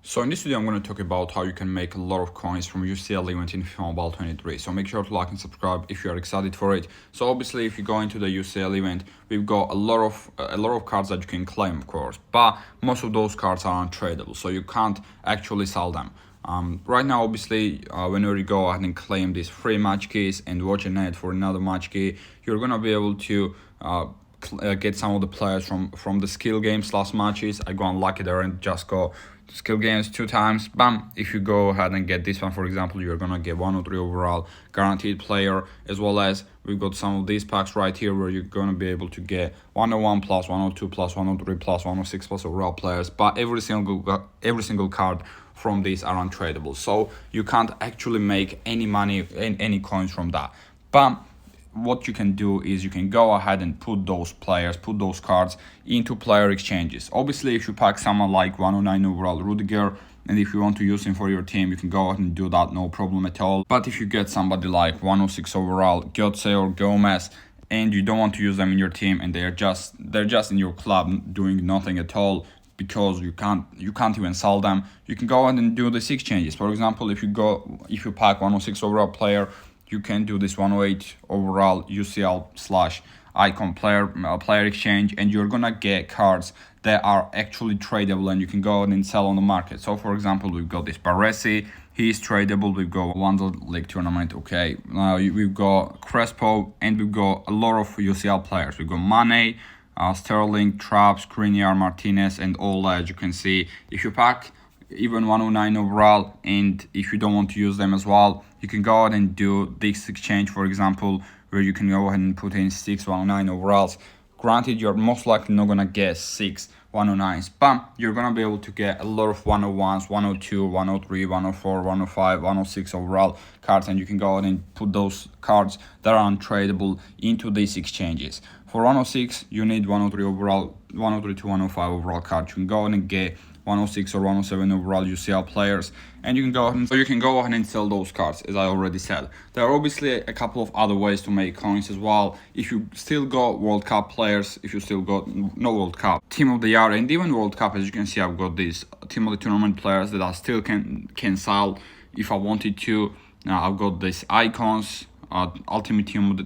So in this video, I'm going to talk about how you can make a lot of coins from UCL event in FIFA Mobile 23. So make sure to like and subscribe if you are excited for it. So obviously, if you go into the UCL event, we've got a lot of cards that you can claim, of course, but most of those cards are untradeable, so you can't actually sell them. Right now, obviously, whenever you go ahead and claim these free match keys and watch an ad for another match key, you're gonna be able to get some of the players from the skill games last matches. I go unlucky there and just go skill games 2 times. Bam! If you go ahead and get this one, for example, you're gonna get 103 overall guaranteed player, as well as we've got some of these packs right here where you're gonna be able to get 101 plus, 102 plus, 103 plus, 106 plus overall players. But every single card from these are untradeable, so you can't actually make any money and any coins from that. But what you can do is you can go ahead and put those cards into player exchanges. Obviously, if you pack someone like 109 overall Rudiger, and if you want to use him for your team, you can go ahead and do that, no problem at all. But if you get somebody like 106 overall Götze or Gomez, and you don't want to use them in your team, and they're just in your club doing nothing at all, because you can't even sell them, you can go ahead and do these exchanges. For example, if you pack 106 overall player, you can do this 108 overall UCL / icon player exchange, and you're gonna get cards that are actually tradable, and you can go ahead and sell on the market. So for example, we've got this Baresi, he's tradable. We've got Wanda League tournament, okay. We've got Crespo, and we've got a lot of UCL players. We've got Mane, Sterling, Trapp, Skriniar, Martinez, and all that. As you can see, if you pack even 109 overall, and if you don't want to use them as well, you can go ahead and do this exchange, for example, where you can go ahead and put in 6 109 overalls. Granted, you're most likely not gonna get 6 109s, but you're gonna be able to get a lot of 101s, 102, 103, 104, 105, 106 overall cards, and you can go ahead and put those cards that are untradeable into these exchanges. For 106, you need 103 overall, 103 to 105 overall cards. You can go ahead and get 106 or 107 overall UCL players, and you can go ahead and sell those cards, as I already said. There are obviously a couple of other ways to make coins as well. If you still got World Cup players, if you still got no World Cup, Team of the Year, and even World Cup, as you can see, I've got these Team of the Tournament players that I still can sell if I wanted to. I've got these icons, Ultimate Team of the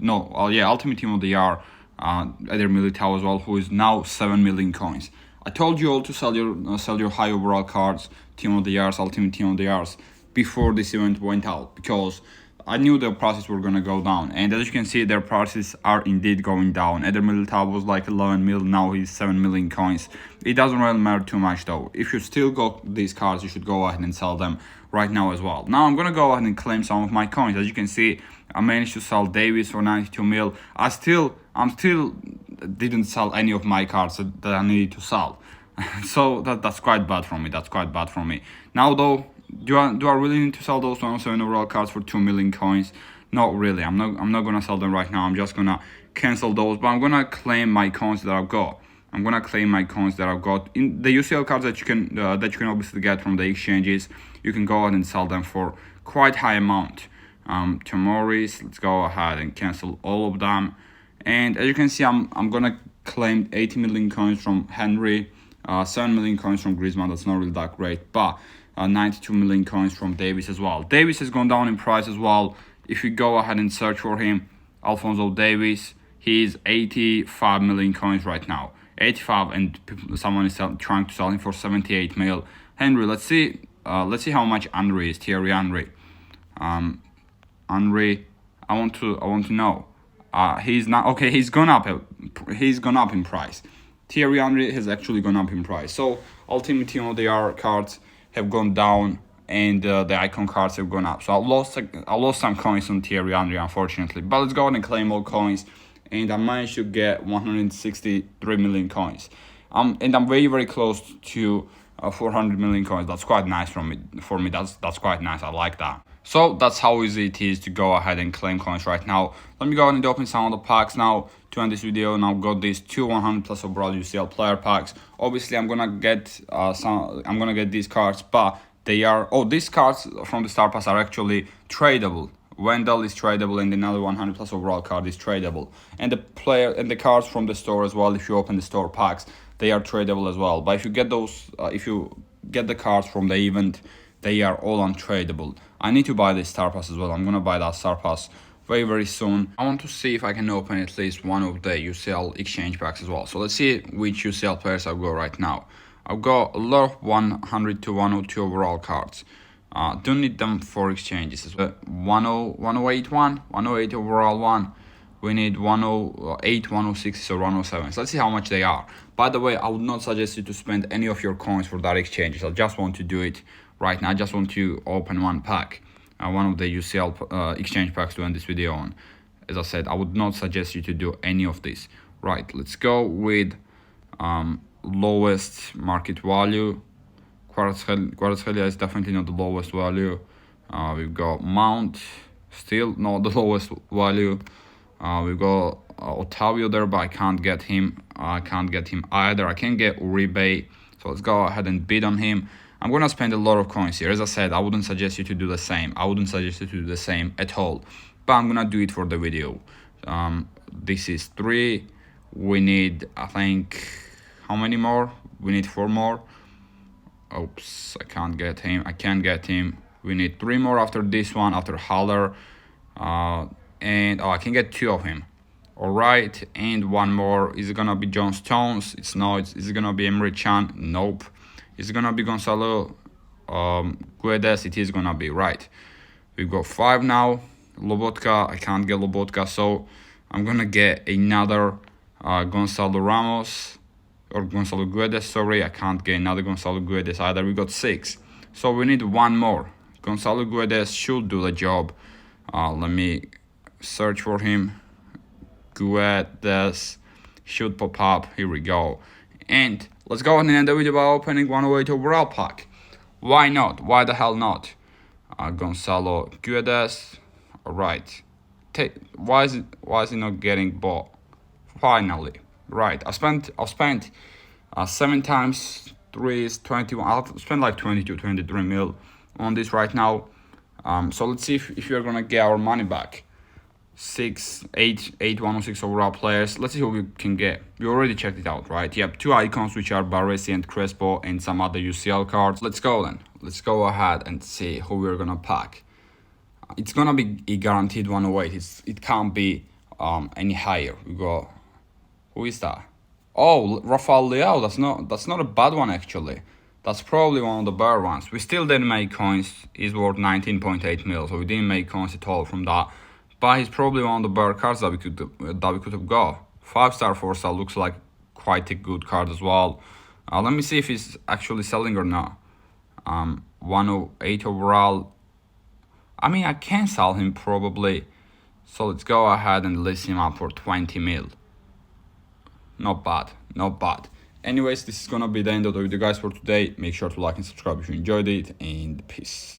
Year, Eder Militao as well, who is now 7 million coins. I told you all to sell your high overall cards, Team of the Years, Ultimate Team of the Years, before this event went out, because I knew their prices were gonna go down, and as you can see, their prices are indeed going down. Eder Militao was like 11 mil, now he's 7 million coins. It doesn't really matter too much though. If you still got these cards, you should go ahead and sell them right now as well. Now I'm gonna go ahead and claim some of my coins. As you can see, I managed to sell Davis for 92 mil. I'm still didn't sell any of my cards that I needed to sell. So that's quite bad from me. Now though, do I really need to sell those 107 overall cards for 2 million coins? Not really. I'm not gonna sell them right now. I'm just gonna cancel those, but I'm gonna claim my coins that I've got. In the UCL cards that you can obviously get from the exchanges. You can go ahead and sell them for quite high amount. Tomorrow's, let's go ahead and cancel all of them. And as you can see, I'm gonna claim 80 million coins from Henry, 7 million coins from Griezmann. That's not really that great, but 92 million coins from Davis as well. Davis has gone down in price as well. If you go ahead and search for him, Alphonso Davies, he's 85 million coins right now. 85, and someone is trying to sell him for 78 mil. Henry, let's see how much Henry is. Thierry Henry. Henry, I want to know. He's not okay. He's gone up in price. Thierry Henry has actually gone up in price. So Ultimate Team of the Year cards have gone down, and the icon cards have gone up. So I lost some coins on Thierry Henry, unfortunately. But let's go ahead and claim all coins, and I managed to get 163 million coins. And I'm very, very close to 400 million coins. That's quite nice for me. That's quite nice. I like that. So that's how easy it is to go ahead and claim coins right now. Let me go ahead and open some of the packs now to end this video. Now I've got these 2 100 plus overall UCL player packs. Obviously, I'm gonna get these cards, but these cards from the Star Pass are actually tradable. Wendell is tradable, and another 100 plus overall card is tradable. And the cards from the store as well. If you open the store packs, they are tradable as well. But if you get those, if you get the cards from the event, they are all untradeable. I need to buy this star pass as well. I'm gonna buy that star pass very soon. I want to see if I can open at least one of the UCL exchange packs as well. So let's see which UCL players I've got right now. I've got a lot of 100 to 102 overall cards. Don't need them for exchanges. 108 108 overall one. We need 108, 106 or 107. So let's see how much they are. By the way, I would not suggest you to spend any of your coins for that exchanges. I just want to do it right now. I just want to open one pack. One of the UCL exchange packs to end this video on. As I said, I would not suggest you to do any of this. Right, let's go with lowest market value. Kvaratskhelia is definitely not the lowest value. We've got Mount, still not the lowest value. We've got Otavio there, but I can't get him. I can't get him either. I can get Uribe, so let's go ahead and bid on him. I'm gonna spend a lot of coins here. As I said, I wouldn't suggest you to do the same. I wouldn't suggest you to do the same at all. But I'm gonna do it for the video. This is 3. We need, I think, how many more? We need 4 more. Oops, I can't get him. I can't get him. We need 3 more after this one, after Haller. And I can get 2 of him. Alright, and 1 more. Is it gonna be John Stones? It's not. Is it gonna be Emre Can? Nope. Is it gonna be Gonzalo Guedes? It is gonna be, right. We've got 5 now. Lobotka, I can't get Lobotka, so I'm gonna get another Gonzalo Ramos, or Gonzalo Guedes, sorry. I can't get another Gonzalo Guedes either. We got 6. So we need 1 more. Gonzalo Guedes should do the job. Let me search for him. Guedes should pop up. Here we go. And let's go ahead and end the video by opening 108 overall pack. Why not? Why the hell not? Gonzalo Guedes. Alright. Why is it not getting bought? Finally. Right. I've spent 7 times 3 is 21. I'll spend like 22, 23 mil on this right now. So let's see if you're gonna get our money back. 8 106 overall players. Let's see who we can get. We already checked it out, right? You have 2 icons, which are Baresi and Crespo, and some other UCL cards. Let's go then. Let's go ahead and see who we're gonna pack. It's gonna be a guaranteed 108. It can't be any higher. We go. Who is that? Oh, Rafael Leao. That's not a bad one actually. That's probably one of the better ones. We still didn't make coins. He's worth 19.8 mil, so we didn't make coins at all from that. But he's probably one of the better cards that we could have got. 5-star 4-star looks like quite a good card as well. Let me see if he's actually selling or not. 108 overall. I mean, I can sell him probably. So let's go ahead and list him up for 20 mil. Not bad, not bad. Anyways, this is gonna be the end of the video, guys, for today. Make sure to like and subscribe if you enjoyed it, and peace.